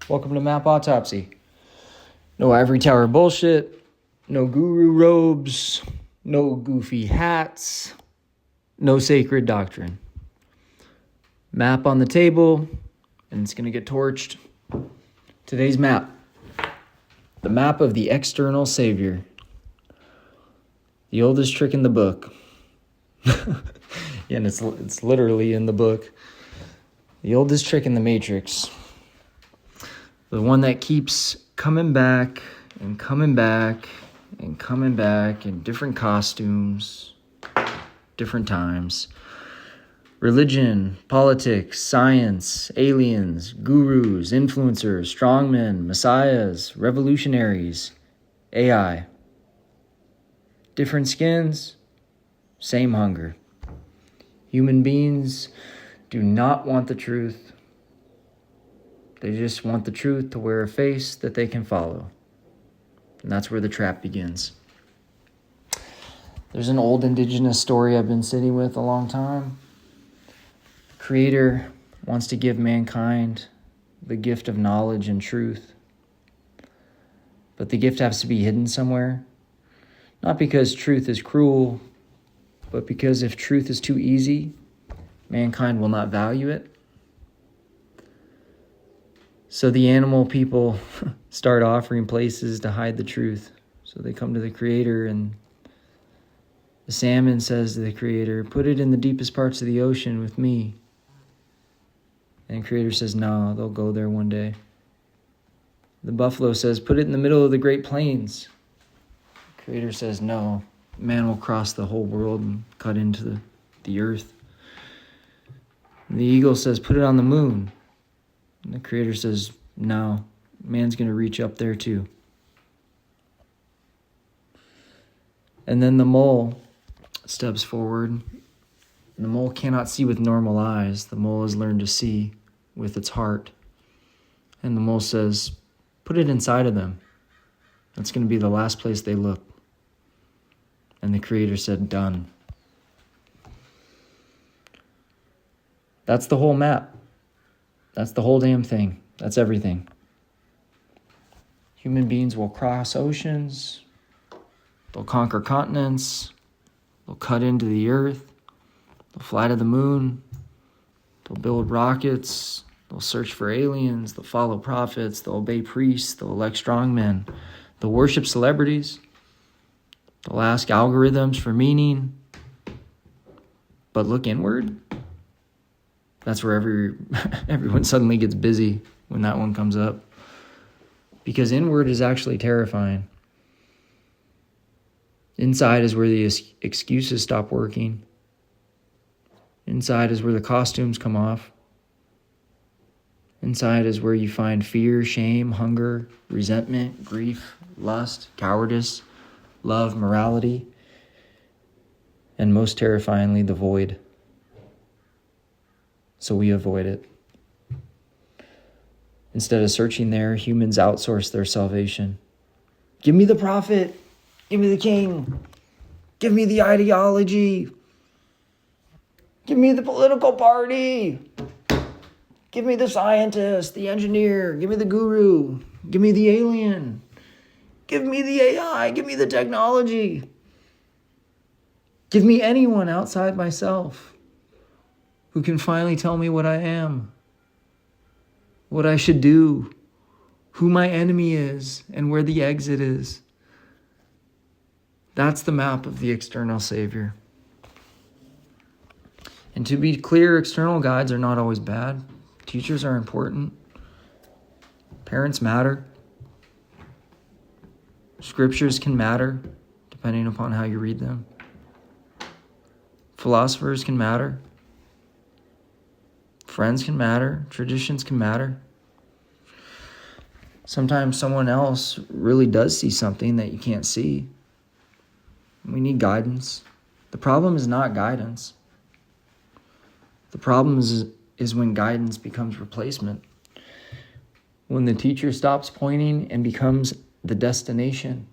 Welcome to Map Autopsy. No ivory tower bullshit, no guru robes, no goofy hats, no sacred doctrine. Map on the table, and it's going to get torched. Today's map. The map of the external savior. The oldest trick in the book. Yeah, and it's literally in the book. The oldest trick in the Matrix. The one that keeps coming back and coming back and coming back in different costumes, different times. Religion, politics, science, aliens, gurus, influencers, strongmen, messiahs, revolutionaries, AI. Different skins, same hunger. Human beings do not want the truth. They just want the truth to wear a face that they can follow. And that's where the trap begins. There's an old indigenous story I've been sitting with a long time. The Creator wants to give mankind the gift of knowledge and truth. But the gift has to be hidden somewhere. Not because truth is cruel, but because if truth is too easy, mankind will not value it. So the animal people start offering places to hide the truth. So they come to the Creator, and the salmon says to the Creator, put it in the deepest parts of the ocean with me. And the Creator says, no, they'll go there one day. The buffalo says, put it in the middle of the Great Plains. The Creator says, no, man will cross the whole world and cut into the earth. And the eagle says, put it on the moon. And the Creator says, no, man's going to reach up there too. And then the mole steps forward. And the mole cannot see with normal eyes. The mole has learned to see with its heart. And the mole says, put it inside of them. That's going to be the last place they look. And the Creator said, done. That's the whole map. That's the whole damn thing. That's everything. Human beings will cross oceans. They'll conquer continents. They'll cut into the earth. They'll fly to the moon. They'll build rockets. They'll search for aliens. They'll follow prophets. They'll obey priests. They'll elect strongmen. They'll worship celebrities. They'll ask algorithms for meaning. But look inward. That's where everyone suddenly gets busy when that one comes up. Because inward is actually terrifying. Inside is where the excuses stop working. Inside is where the costumes come off. Inside is where you find fear, shame, hunger, resentment, grief, lust, cowardice, love, morality, and most terrifyingly, the void. So we avoid it. Instead of searching there, humans outsource their salvation. Give me the prophet. Give me the king. Give me the ideology. Give me the political party. Give me the scientist, the engineer. Give me the guru. Give me the alien. Give me the AI. Give me the technology. Give me anyone outside myself who can finally tell me what I am, what I should do, who my enemy is, and where the exit is. That's the map of the external savior. And to be clear, external guides are not always bad. Teachers are important. Parents matter. Scriptures can matter, depending upon how you read them. Philosophers can matter. Friends can matter. Traditions can matter. Sometimes someone else really does see something that you can't see. We need guidance. The problem is not guidance. The problem is when guidance becomes replacement. When the teacher stops pointing and becomes the destination.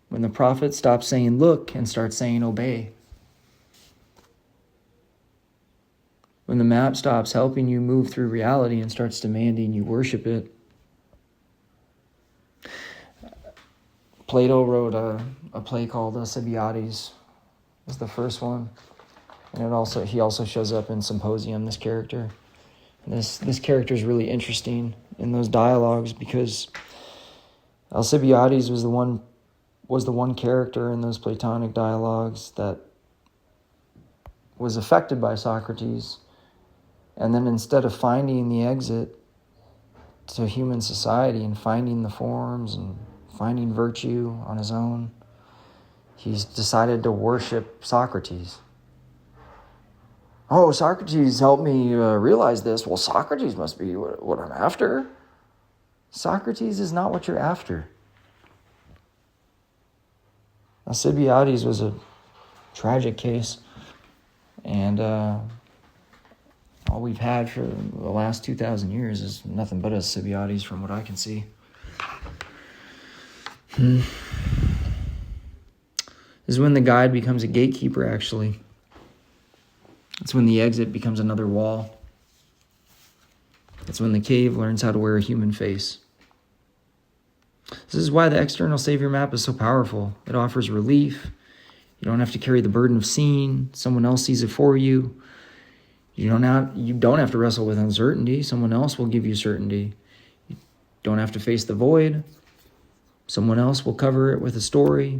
When the prophet stops saying look and starts saying obey. When the map stops helping you move through reality and starts demanding you worship it. Plato wrote a play called Alcibiades. It was the first one. And he also shows up in Symposium, this character. And this character is really interesting in those dialogues because Alcibiades was the one character in those Platonic dialogues that was affected by Socrates. And then instead of finding the exit to human society and finding the forms and finding virtue on his own, he's decided to worship Socrates. Oh, Socrates helped me realize this. Well, Socrates must be what I'm after. Socrates is not what you're after. Alcibiades was a tragic case. And all we've had for the last 2,000 years is nothing but Alcibiades from what I can see. This is when the guide becomes a gatekeeper, actually. It's when the exit becomes another wall. It's when the cave learns how to wear a human face. This is why the external savior map is so powerful. It offers relief. You don't have to carry the burden of seeing. Someone else sees it for you. You don't have to wrestle with uncertainty. Someone else will give you certainty. You don't have to face the void. Someone else will cover it with a story.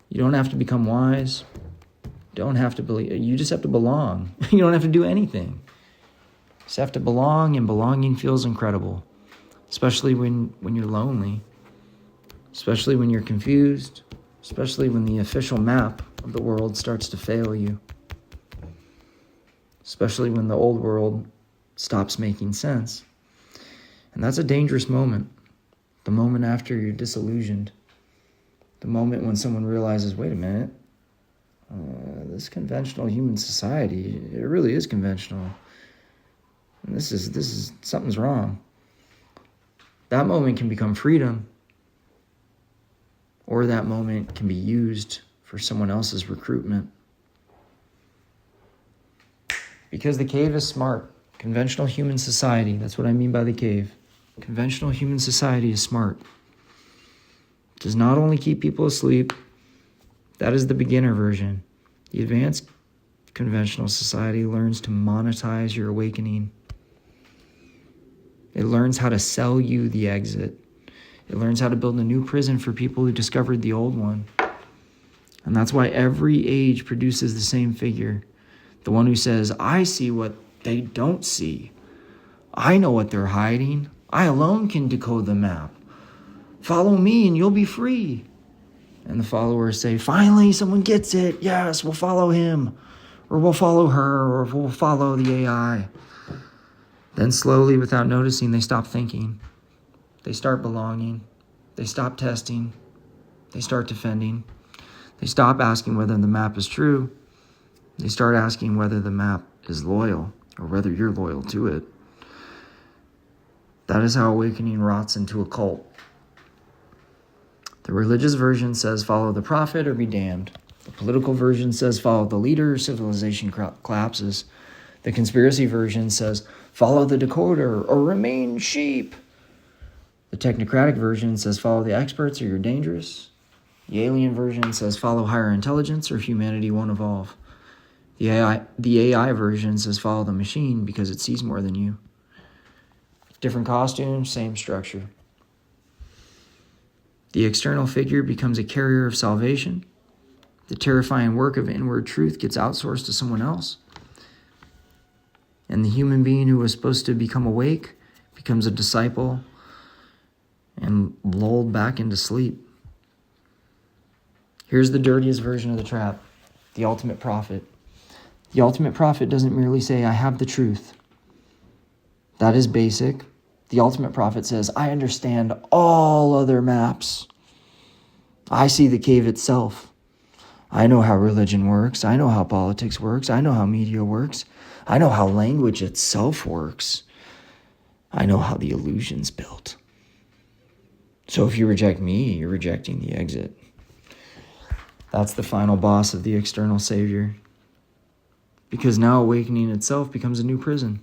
You don't have to become wise. You don't have to believe. You just have to belong. You don't have to do anything. You just have to belong, and belonging feels incredible, especially when you're lonely, especially when you're confused, especially when the official map of the world starts to fail you, especially when the old world stops making sense. And that's a dangerous moment. The moment after you're disillusioned. The moment when someone realizes, wait a minute, this conventional human society, it really is conventional. And this is something's wrong. That moment can become freedom, or that moment can be used for someone else's recruitment. Because the cave is smart. Conventional human society, that's what I mean by the cave. Conventional human society is smart. It does not only keep people asleep, that is the beginner version. The advanced conventional society learns to monetize your awakening. It learns how to sell you the exit. It learns how to build a new prison for people who discovered the old one. And that's why every age produces the same figure. The one who says, I see what they don't see. I know what they're hiding. I alone can decode the map. Follow me and you'll be free. And the followers say, finally, someone gets it. Yes, we'll follow him. Or we'll follow her. Or we'll follow the AI. Then slowly, without noticing, they stop thinking. They start belonging. They stop testing. They start defending. They stop asking whether the map is true. They start asking whether the map is loyal or whether you're loyal to it. That is how awakening rots into a cult. The religious version says follow the prophet or be damned. The political version says follow the leader or civilization collapses. The conspiracy version says follow the decoder or remain sheep. The technocratic version says follow the experts or you're dangerous. The alien version says follow higher intelligence or humanity won't evolve. The AI version says follow the machine because it sees more than you. Different costumes, same structure. The external figure becomes a carrier of salvation. The terrifying work of inward truth gets outsourced to someone else. And the human being who was supposed to become awake becomes a disciple and lulled back into sleep. Here's the dirtiest version of the trap, the ultimate prophet. The ultimate prophet doesn't merely say, I have the truth. That is basic. The ultimate prophet says, I understand all other maps. I see the cave itself. I know how religion works. I know how politics works. I know how media works. I know how language itself works. I know how the illusion's built. So if you reject me, you're rejecting the exit. That's the final boss of the external savior. Because now awakening itself becomes a new prison.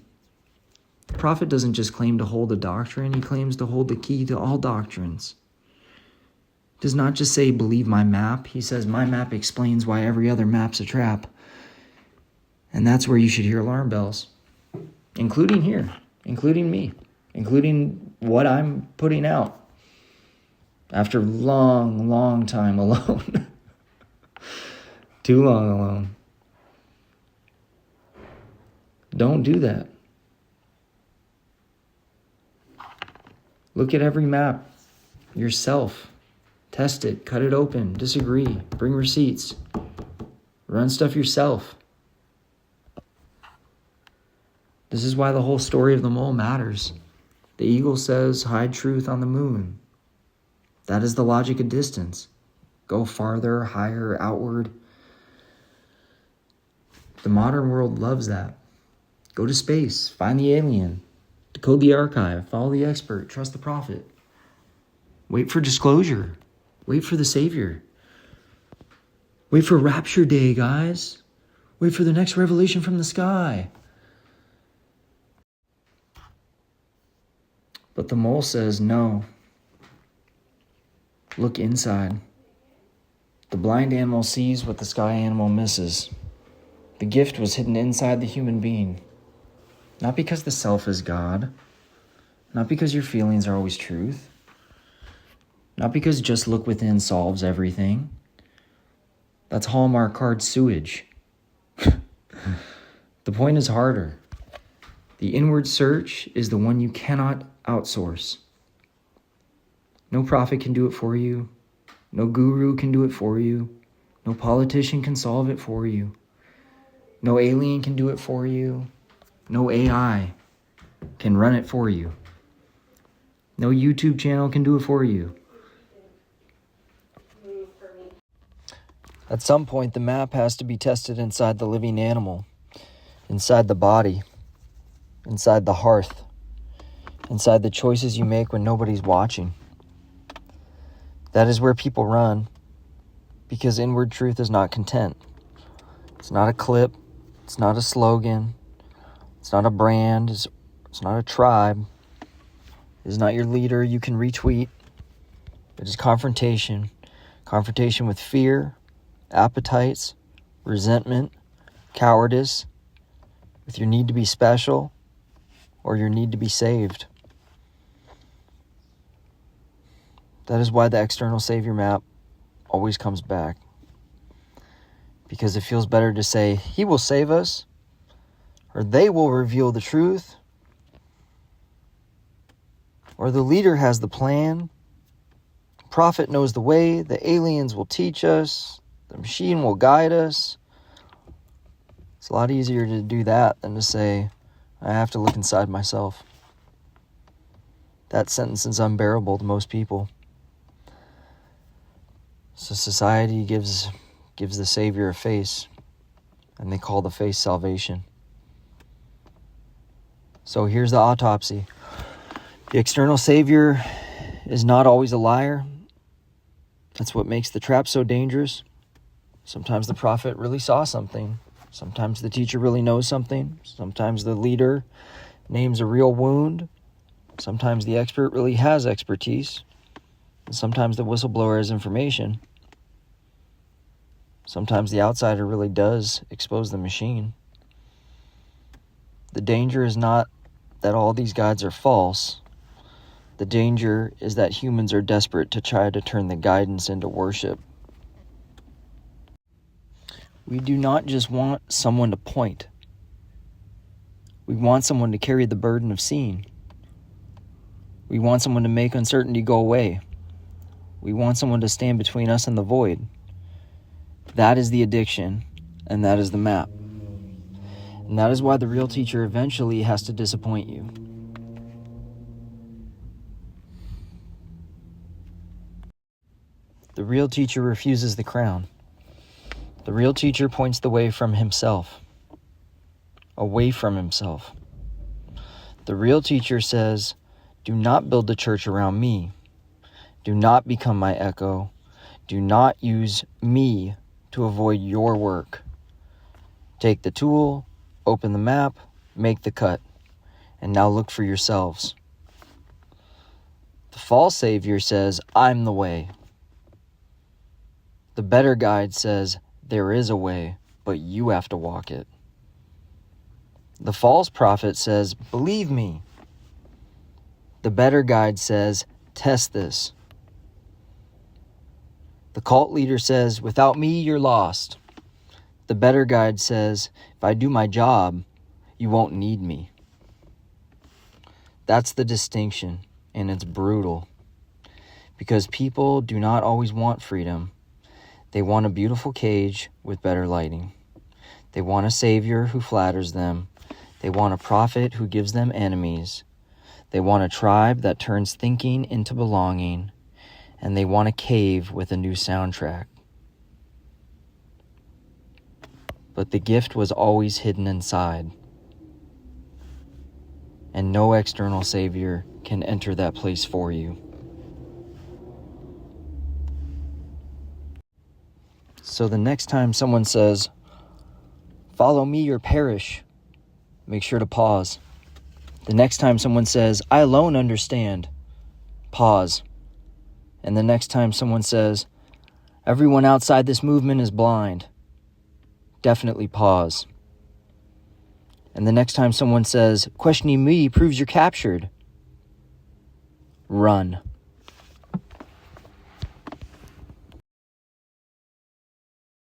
The prophet doesn't just claim to hold a doctrine, he claims to hold the key to all doctrines. He does not just say, believe my map. He says, my map explains why every other map's a trap. And that's where you should hear alarm bells, including here, including me, including what I'm putting out after long time alone. Too long alone. Don't do that. Look at every map yourself. Test it, cut it open, disagree, bring receipts. Run stuff yourself. This is why the whole story of the mole matters. The eagle says, hide truth on the moon. That is the logic of distance. Go farther, higher, outward. The modern world loves that. Go to space, find the alien, decode the archive, follow the expert, trust the prophet. Wait for disclosure. Wait for the Savior. Wait for Rapture Day, guys. Wait for the next revelation from the sky. But the mole says, no. Look inside. The blind animal sees what the sky animal misses. The gift was hidden inside the human being. Not because the self is God. Not because your feelings are always truth. Not because just look within solves everything. That's Hallmark card sewage. The point is harder. The inward search is the one you cannot outsource. No prophet can do it for you. No guru can do it for you. No politician can solve it for you. No alien can do it for you. No AI can run it for you. No YouTube channel can do it for you. At some point, the map has to be tested inside the living animal, inside the body, inside the hearth, inside the choices you make when nobody's watching. That is where people run, because inward truth is not content. It's not a clip. It's not a slogan. It's not a brand. It's not a tribe. It is not your leader you can retweet. It is confrontation. Confrontation with fear, appetites, resentment, cowardice, with your need to be special or your need to be saved. That is why the external savior map always comes back. Because it feels better to say, he will save us, or they will reveal the truth, or the leader has the plan, the prophet knows the way, the aliens will teach us, the machine will guide us. It's a lot easier to do that than to say, I have to look inside myself. That sentence is unbearable to most people. So society gives the Savior a face, and they call the face salvation. So here's the autopsy. The external Savior is not always a liar. That's what makes the trap so dangerous. Sometimes the prophet really saw something. Sometimes the teacher really knows something. Sometimes the leader names a real wound. Sometimes the expert really has expertise. And sometimes the whistleblower has information. Sometimes the outsider really does expose the machine. The danger is not that all these guides are false. The danger is that humans are desperate to try to turn the guidance into worship. We do not just want someone to point. We want someone to carry the burden of seeing. We want someone to make uncertainty go away. We want someone to stand between us and the void. That is the addiction, and that is the map. And that is why the real teacher eventually has to disappoint you. The real teacher refuses the crown. The real teacher points the way from himself, away from himself. The real teacher says, do not build a church around me. Do not become my echo. Do not use me to avoid your work. Take the tool, open the map, make the cut, and now look for yourselves. The false savior says, I'm the way. The better guide says, there is a way, but you have to walk it. The false prophet says, believe me. The better guide says, test this. The cult leader says, without me, you're lost. The better guide says, if I do my job, you won't need me. That's the distinction, and it's brutal. Because people do not always want freedom. They want a beautiful cage with better lighting. They want a savior who flatters them. They want a prophet who gives them enemies. They want a tribe that turns thinking into belonging. And they want a cave with a new soundtrack. But the gift was always hidden inside. And no external savior can enter that place for you. So the next time someone says, follow me or perish, make sure to pause. The next time someone says, I alone understand, pause. And the next time someone says, everyone outside this movement is blind, definitely pause. And the next time someone says, questioning me proves you're captured, run.